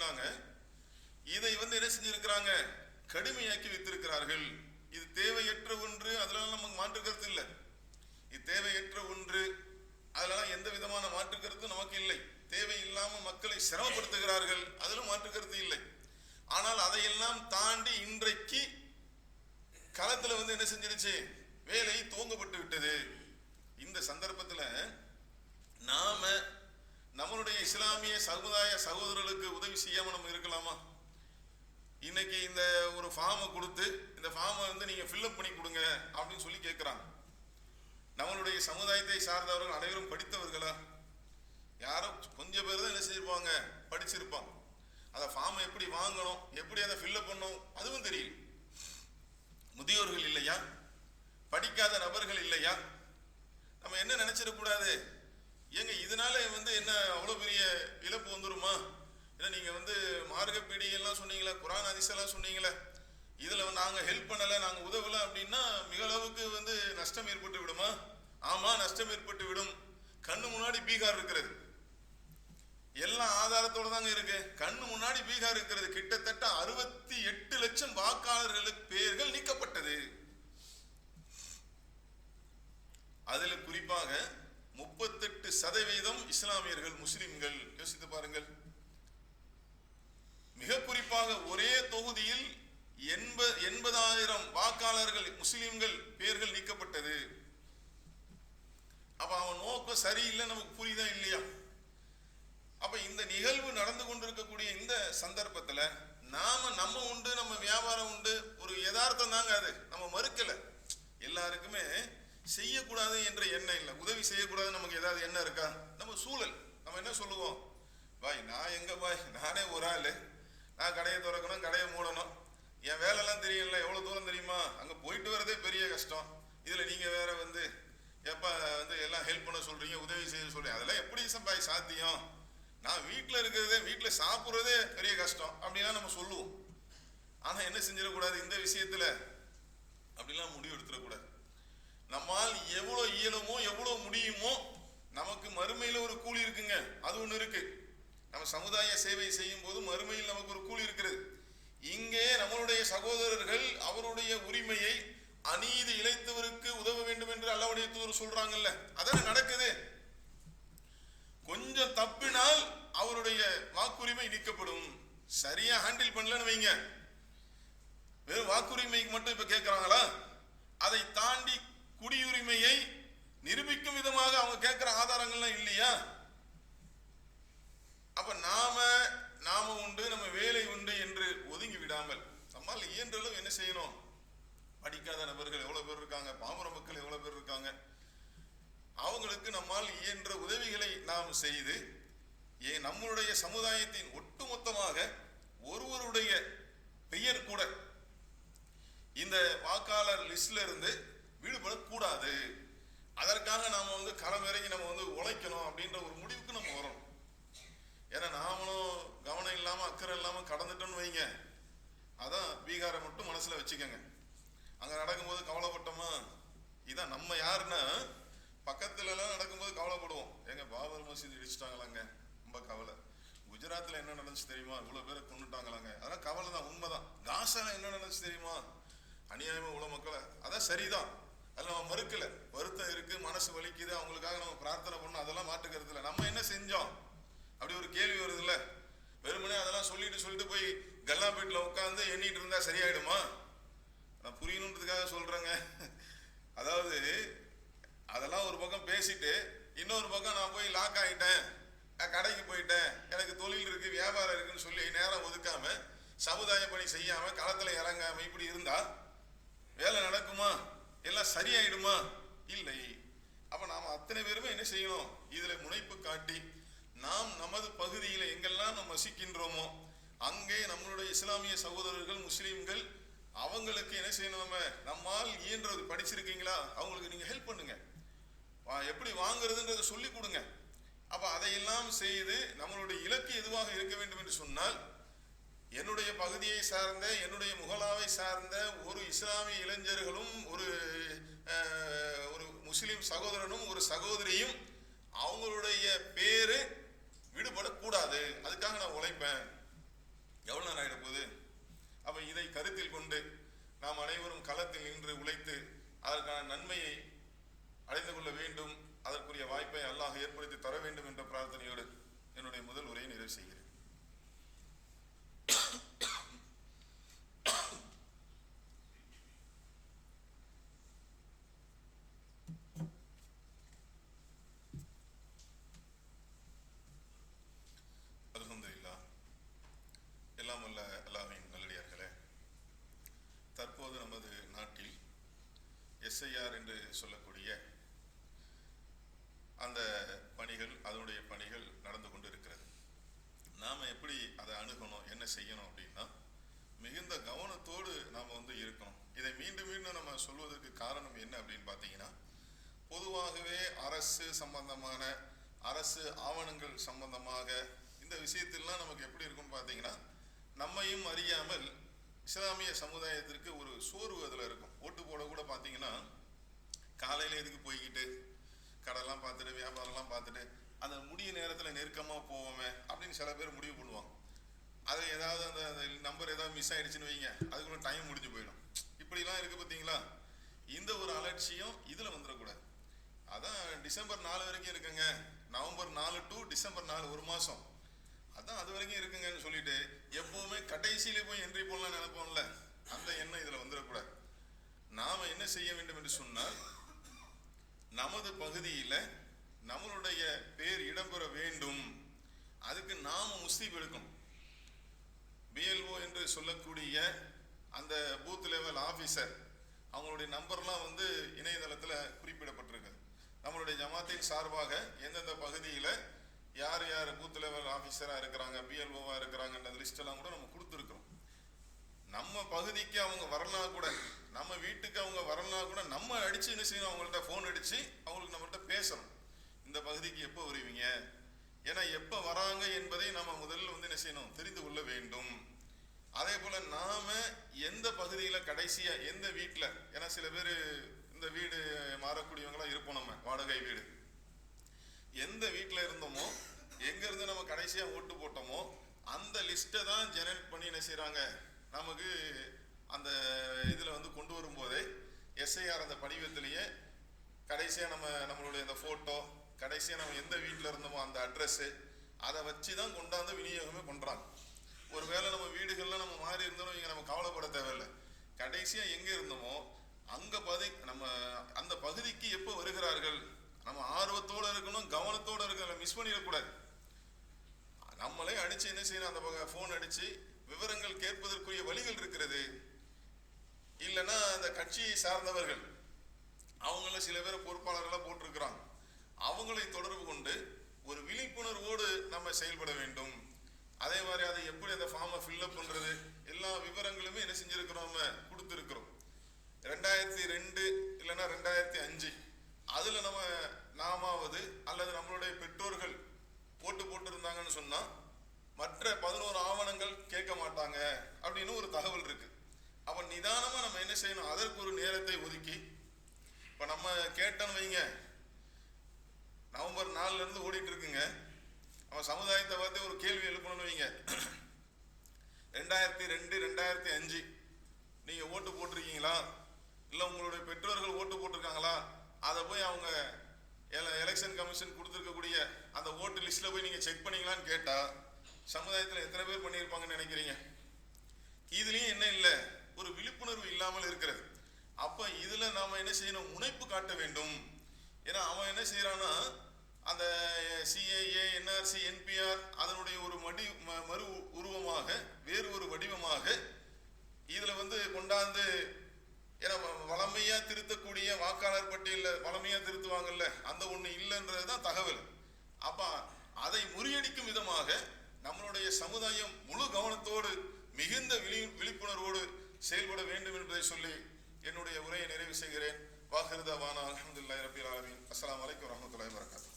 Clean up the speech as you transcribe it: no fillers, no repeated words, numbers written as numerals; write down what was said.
அப்படின்னாங்க, இதை என்ன செஞ்சிருக்கிறாங்க, கடுமையாக்கி வைத்திருக்கிறார்கள். இது தேவையற்ற ஒன்று, அதனால நமக்கு மாற்று கருத்து இல்லை. இது தேவையற்ற ஒன்று, அதனால எந்த விதமான மாற்று கருத்தும் நமக்கு இல்லை. தேவையில்லாம மக்களை சிரமப்படுத்துகிறார்கள், அதிலும் மாற்று கருத்து இல்லை. ஆனால் அதையெல்லாம் தாண்டி இன்றைக்கு களத்துல என்ன செஞ்சிருச்சு, வேலை துவங்கப்பட்டு விட்டது. இந்த சந்தர்ப்பத்தில் நாம நம்மளுடைய இஸ்லாமிய சமுதாய சகோதரர்களுக்கு உதவி செய்யாம நம்ம இருக்கலாமா? இன்னைக்கு இந்த ஒரு ஃபார்மை கொடுத்து, இந்த ஃபார்மை நீங்க ஃபில்அப் பண்ணி கொடுங்க அப்படின்னு சொல்லி கேட்கிறாங்க. நம்மளுடைய சமுதாயத்தை சார்ந்தவர்கள் அனைவரும் படித்தவர்களா? யாரோ கொஞ்சம் பேர் தான் என்ன செஞ்சிருப்பாங்க, படிச்சிருப்பாங்க. அந்த ஃபார்மை எப்படி வாங்கணும், எப்படி அதை ஃபில்அப் பண்ணணும் அதுவும் தெரியல. முதியோர்கள் இல்லையா, படிக்காத நபர்கள் இல்லையா? நம்ம என்ன நினைச்சிடக்கூடாது, ஏங்க இதனால என்ன அவ்வளோ பெரிய இழப்பு வந்துருமா? ஏன்னா நீங்க மார்க்க பீடிகள்லாம் சொன்னீங்களே, குரான் ஹதீஸெல்லாம் சொன்னீங்களே, இதுல நாங்க ஹெல்ப் பண்ணல, நாங்க உதவல அப்படின்னா மிக அளவுக்கு நஷ்டம் ஏற்பட்டு விடுமா? ஆமா, நஷ்டம் ஏற்பட்டு விடும். கண்ணு முன்னாடி பீகார் இருக்கிறது, எல்லா ஆதாரத்தோட தாங்க இருக்கு. கண்ணு முன்னாடி பீகார் இருக்கிறது. கிட்டத்தட்ட 68 லட்சம் வாக்காளர்களுக்கு பெயர்கள் நீக்கப்பட்டது. அதுல குறிப்பாக 38% இஸ்லாமியர்கள், முஸ்லிம்கள். யோசித்து பாருங்கள். மிக குறிப்பாக ஒரே தொகுதியில் 80,000 வாக்காளர்கள் முஸ்லிம்கள் பெயர்கள் நீக்கப்பட்டது. அப்ப அவன் நோக்கம் சரியில்லை, நமக்கு புரியுதா இல்லையா? அப்ப இந்த நிகழ்வு நடந்து கொண்டிருக்கக்கூடிய இந்த சந்தர்ப்பத்துல நம்ம உண்டு, நம்ம வியாபாரம் உண்டு, ஒரு யதார்த்தம் தாங்க அது, நம்ம மறுக்கல. எல்லாருக்குமே செய்யக்கூடாது என்ற எண்ணம் இல்லை, உதவி செய்யக்கூடாது நமக்கு ஏதாவது எண்ணம் இருக்கா? நம்ம சூழல், நம்ம என்ன சொல்லுவோம், பாய் நான் எங்க பாய், நானே ஒரு ஆளு, நான் கடையை திறக்கணும், கடையை மூடணும், என் வேலைலாம் தெரியல, எவ்வளவு தூரம் தெரியுமா, அங்க போயிட்டு வரதே பெரிய கஷ்டம், இதுல நீங்க வேற எப்ப எல்லாம் ஹெல்ப் பண்ண சொல்றீங்க, உதவி செய்ய சொல்றீங்க, அதெல்லாம் எப்படி பாய் சாத்தியம், நான் வீட்டுல இருக்கிறதே, வீட்டுல சாப்பிடுறதே பெரிய கஷ்டம் அப்படின்னா நம்ம சொல்லுவோம். ஆனா என்ன செஞ்சிடக்கூடாது, இந்த விஷயத்துல அப்படிலாம் முடிவு எடுத்துடக்கூடாது. நம்மால் எவ்வளவு இயலுமோ எவ்வளவு முடியுமோ, நமக்கு மறுமையில ஒரு கூலி இருக்குங்க, அது ஒண்ணு இருக்கு. நம்ம சமுதாய சேவை செய்யும் போது மறுமையில் நமக்கு ஒரு கூலி இருக்கிறது. இங்கே நம்மளுடைய சகோதரர்கள் அவருடைய உரிமையை, அநீதி இழைத்தவருக்கு உதவ வேண்டும் என்று அல்லாஹ்வுடைய தூதர் சொல்றாங்கல்ல, அதான நடக்குது. கொஞ்சம் தப்பினால் அவருடைய வாக்குரிமை நீக்கப்படும். சரியா ஹேண்டில் பண்ணலன்னு வைங்க, வெறும் வாக்குரிமைக்கு மட்டும் இப்ப கேட்கிறாங்களா, அதை தாண்டி குடியுரிமையை நிரூபிக்கும் விதமாக அவங்க கேட்கிற ஆதாரங்கள்லாம் இல்லையா? அப்ப நாம உண்டு, நம்ம வேலை உண்டு என்று ஒதுங்கி விடாமல் நம்மால் இயன்றளவு என்ன செய்யணும், படிக்காத நபர்கள் எவ்வளவு பேர் இருக்காங்க, பாமர மக்கள் எவ்வளவு பேர் இருக்காங்க, அவங்களுக்கு நம்மால் இயன்ற உதவிகளை நாம் செய்து நம்மளுடைய சமுதாயத்தின் ஒட்டுமொத்தமாக ஒருவருடைய பெயர் கூட இந்த வாக்காளர் லிஸ்ட்ல இருந்து விடுபடக்கூடாது. அதற்காக நாம களம் இறங்கி நம்ம உழைக்கணும் அப்படின்ற ஒரு முடிவுக்கு நம்ம வரணும். ஏன்னா நாமளும் கவனம் இல்லாம அக்கறை இல்லாம கடந்துட்டோம்னு வைங்க, அதான் பீகாரை மட்டும் மனசுல வச்சுக்கோங்க. அங்க நடக்கும்போது கவலைப்பட்டோமா, இதான் நம்ம யாருன்னா பக்கத்துல எல்லாம் நடக்கும்போது கவலைப்படுவோம், எங்க பாபர் மசீது இடிச்சுட்டாங்களாங்க, ரொம்ப கவலை. குஜராத்ல என்ன நடந்துச்சு தெரியுமா, இவ்வளவு பேரை கொண்டுட்டாங்களாங்க, அதான் கவலை தான், உண்மைதான். காசால என்ன நடந்துச்சு தெரியுமா, அநியாயமா இவ்வளவு மக்களை, அதான் சரிதான், அதில் நம்ம மறுக்கல, வருத்தம் இருக்கு, மனசு வலிக்குது, அவங்களுக்காக நம்ம பிரார்த்தனை பண்ணோம், அதெல்லாம் மாட்டுக்கிறது இல்லை. நம்ம என்ன செஞ்சோம் அப்படி ஒரு கேள்வி வருது இல்ல. வெறுமனே அதெல்லாம் சொல்லிட்டு போய் கல்லாப்பேட்டில் உட்காந்து எண்ணிட்டு இருந்தா சரியாயிடுமா? நான் புரியணுன்றதுக்காக சொல்றேங்க. அதாவது அதெல்லாம் ஒரு பக்கம் பேசிட்டு, இன்னொரு பக்கம் நான் போய் லாக் ஆகிட்டேன், நான் கடைக்கு போயிட்டேன், எனக்கு தொழில் இருக்கு, வியாபாரம் இருக்குன்னு சொல்லி நேரம் ஒதுக்காம, சமுதாய பணி செய்யாம, களத்துல இறங்காம இப்படி இருந்தா வேலை நடக்குமா? எல்லாம் சரியாயிடுமா? இல்லை. அப்ப நாம அத்தனை பேருமே என்ன செய்யணும், இதுல முனைப்பு காட்டி நாம் நமது பகுதியில எங்கெல்லாம் நம்ம வசிக்கின்றோமோ அங்கே நம்மளுடைய இஸ்லாமிய சகோதரர்கள் முஸ்லீம்கள் அவங்களுக்கு என்ன செய்யணும், நம்மால் இயன்றது, படிச்சிருக்கீங்களா அவங்களுக்கு நீங்க ஹெல்ப் பண்ணுங்க, எப்படி வாங்குறதுன்றதை சொல்லி கொடுங்க. அப்ப அதையெல்லாம் செய்து நம்மளுடைய இலக்கு எதுவாக இருக்க வேண்டும் என்று சொன்னால், என்னுடைய பகுதியை சார்ந்த, என்னுடைய முகலாவை சார்ந்த ஒரு இஸ்லாமிய இளைஞர்களும் ஒரு முஸ்லிம் சகோதரனும் ஒரு சகோதரியும் அவங்களுடைய பேரு விடுபடக்கூடாது, அதுக்காக நான் உழைப்பேன். எவ்வளவு நேரம் ஆயிட போகுது? அப்ப இதை கருத்தில் கொண்டு நாம் அனைவரும் களத்தில் நின்று உழைத்து அதற்கான நன்மையை அடைந்து கொள்ள வேண்டும். அதற்குரிய வாய்ப்பை அல்லாஹ் ஏற்படுத்தி தர வேண்டும் என்ற பிரார்த்தனையோடு என்னுடைய முதல் உரையை நிறைவு செய்கிறேன். அல்ஹம்துலில்லாஹ். எல்லாம் வல்ல அல்லாஹ்வின் நல்லடியார்களே, தற்போது நமது நாட்டில் எஸ்ஐஆர் என்று சொல்லக்கூடிய அந்த பணிகள், அதனுடைய பணிகள் நடந்து கொண்டு இருக்கிறது. நாம் எப்படி அதை அணுகணும், என்ன செய்யணும் அப்படின்னா, மிகுந்த கவனத்தோடு நாம் இருக்கணும். இதை மீண்டும் மீண்டும் நம்ம சொல்வதற்கு காரணம் என்ன அப்படின்னு பார்த்தீங்கன்னா, பொதுவாகவே அரசு சம்பந்தமான, அரசு ஆவணங்கள் சம்பந்தமாக இந்த விஷயத்திலாம் நமக்கு எப்படி இருக்கும்னு பார்த்தீங்கன்னா, நம்மையும் அறியாமல் இஸ்லாமிய சமுதாயத்திற்கு ஒரு சோர்வு அதில் இருக்கும். ஓட்டு போட கூட பார்த்தீங்கன்னா, காலையில் எதுக்கு போய்கிட்டு கடைலாம் பார்த்துட்டு வியாபாரம்லாம் பார்த்துட்டு அந்த முடிய நேரத்தில் நெருக்கமாக போவோமே அப்படின்னு சில பேர் முடிவு பண்ணுவாங்க. அதில் ஏதாவது அந்த நம்பர் ஏதாவது மிஸ் ஆகிடுச்சுன்னு வைங்க, அதுக்குள்ள டைம் முடிஞ்சு போயிடும். இப்படிலாம் இருக்குது பார்த்தீங்களா? இந்த ஒரு அலட்சியம் இதில் வந்துடக்கூடாது. அதான் டிசம்பர் 4 வரைக்கும் இருக்குங்க, நவம்பர் 4 டு டிசம்பர் 4 ஒரு மாதம், அதான் அது வரைக்கும் இருக்குங்கன்னு சொல்லிட்டு எப்போவுமே கடைசியிலே போய் என்ட்ரி போடலாம் நினைப்போம்ல, அந்த எண்ணம் இதில் வந்துடக்கூடாது. நாம் என்ன செய்ய வேண்டும் என்று சொன்னால், நமது பகுதியில் நம்மளுடைய பேர் இடம்பெற வேண்டும். அதுக்கு நாம முஸ்தீப் எடுக்கணும். பிஎல்ஓ என்று சொல்லக்கூடிய அந்த பூத் லெவல் ஆஃபீஸர் அவங்களுடைய நம்பர்லாம் இணையதளத்தில் குறிப்பிடப்பட்டிருக்கு. நம்மளுடைய ஜமாத்தின் சார்பாக எந்தெந்த பகுதியில் யார் யார் பூத் லெவல் ஆஃபீஸராக இருக்கிறாங்க, பிஎல்ஓவாக இருக்கிறாங்கன்ற லிஸ்டெல்லாம் கூட நம்ம கொடுத்துருக்குறோம். நம்ம பகுதிக்கு அவங்க வரலாம் கூட, நம்ம வீட்டுக்கு அவங்க வரலாம் கூட, நம்ம அடிச்சு என்ன செய்யணும், அவங்கள்ட்ட ஃபோன் அடிச்சு அவங்களுக்கு நம்மள்ட்ட பேசணும். இந்த பகுதிக்கு எப்போ வருவீங்க, ஏன்னா எப்போ வராங்க என்பதை நம்ம முதல்ல என்ன செய்யணும், தெரிந்து கொள்ள வேண்டும். அதே போல நாம எந்த பகுதியில் கடைசியா எந்த வீட்டில், ஏன்னா சில பேர் இந்த வீடு மாறக்கூடியவங்களாம் இருப்போம், நம்ம வாடகை வீடு எந்த வீட்டில் இருந்தோமோ, எங்க இருந்து நம்ம கடைசியா ஓட்டு போட்டோமோ அந்த லிஸ்ட்டை தான் ஜெனரேட் பண்ணி என்ன செய்யறாங்க, நமக்கு அந்த இதில் கொண்டு வரும்போதே எஸ்ஐஆர் அந்த படிவத்திலேயே கடைசியாக நம்மளுடைய அந்த ஃபோட்டோ, கடைசியாக நம்ம எந்த வீட்டில் இருந்தோமோ அந்த அட்ரஸ்ஸு, அதை வச்சு தான் கொண்டாந்து விநியோகமே பண்ணுறாங்க. ஒரு வேளை நம்ம வீடுகள்லாம் நம்ம மாறி இருந்தோம், இங்கே நம்ம கவலைப்பட தேவையில்லை. கடைசியாக எங்கே இருந்தோமோ அங்கே நம்ம அந்த பகுதிக்கு எப்போ வருகிறார்கள், நம்ம ஆர்வத்தோடு இருக்கணும், கவனத்தோடு இருக்கணும், மிஸ் பண்ணிடக்கூடாது. நம்மளே அடித்து என்ன செய்யணும், அந்த ஃபோன் அடித்து விவரங்கள் கேட்பதற்குரிய வழிகள் இருக்கிறது. இல்லைன்னா அந்த கட்சியை சார்ந்தவர்கள் அவங்கள சில பேர் பொறுப்பாளர்களாக போட்டிருக்கிறாங்க, அவங்களை தொடர்பு கொண்டு ஒரு விழிப்புணர்வோடு நம்ம செயல்பட வேண்டும். அதே மாதிரி அதை எப்படி அந்த ஃபார்மை ஃபில்அப் பண்ணுறது, எல்லா விவரங்களுமே என்ன செஞ்சுருக்கிறோம், நம்ம கொடுத்துருக்குறோம். 2002 இல்லைன்னா 2005 அதில் நாமாவது அல்லது நம்மளுடைய பெற்றோர்கள் ஓட்டு போட்டிருந்தாங்கன்னு சொன்னால் மற்ற 11 ஆவணங்கள் கேட்க மாட்டாங்க அப்படின்னு ஒரு தகவல் இருக்கு. அப்போ நிதானமாக நம்ம என்ன செய்யணும், அதற்கு ஒரு நேரத்தை ஒதுக்கி, இப்போ நம்ம கேட்டோன்னு வைங்க, நவம்பர் 4 ஓடிட்டு இருக்குங்க, நம்ம சமுதாயத்தை பார்த்து ஒரு கேள்வி எழுப்பணும்னு வைங்க, 2002 2005 நீங்கள் ஓட்டு போட்டிருக்கீங்களா, இல்லை உங்களுடைய பெற்றோர்கள் ஓட்டு போட்டிருக்காங்களா, அதை போய் அவங்க எலெக்ஷன் கமிஷன் கொடுத்துருக்கக்கூடிய அந்த ஓட்டு லிஸ்ட்டில் போய் நீங்கள் செக் பண்ணீங்களான்னு கேட்டால் சமுதாயத்தில் எத்தனை பேர் பண்ணியிருப்பாங்கன்னு நினைக்கிறீங்க? இதுலேயும் என்ன இல்லை, ஒரு விழிப்புணர்வு இல்லாமல் இருக்கிறது. அப்போ இதில் நாம் என்ன செய்யணும், முனைப்பு காட்ட வேண்டும். ஏன்னா அவன் என்ன செய்கிறான்னா, அந்த சிஏஏ, என்ஆர்சி, என்பிஆர் அதனுடைய ஒரு மறு உருவமாக, வேறு ஒரு வடிவமாக இதில் கொண்டாந்து, ஏன்னா வளமையாக திருத்தக்கூடிய வாக்காளர் பட்டியலில் வளமையாக திருத்துவாங்கல்ல, அந்த ஒன்று இல்லைன்றது தான் தகவல். அப்போ அதை முறியடிக்கும் விதமாக நம்மளுடைய சமுதாயம் முழு கவனத்தோடு மிகுந்த விழிப்புணர்வோடு செயல்பட வேண்டும் என்பதை சொல்லி என்னுடைய உரையை நிறைவு செய்கிறேன். வாஹிர் தவானா அல்ஹம்துலில்லாஹி ரப்பில் ஆலமீன். அஸ்ஸலாமு அலைக்கும் வரஹ்மத்துல்லாஹி வபரகாத்துஹு.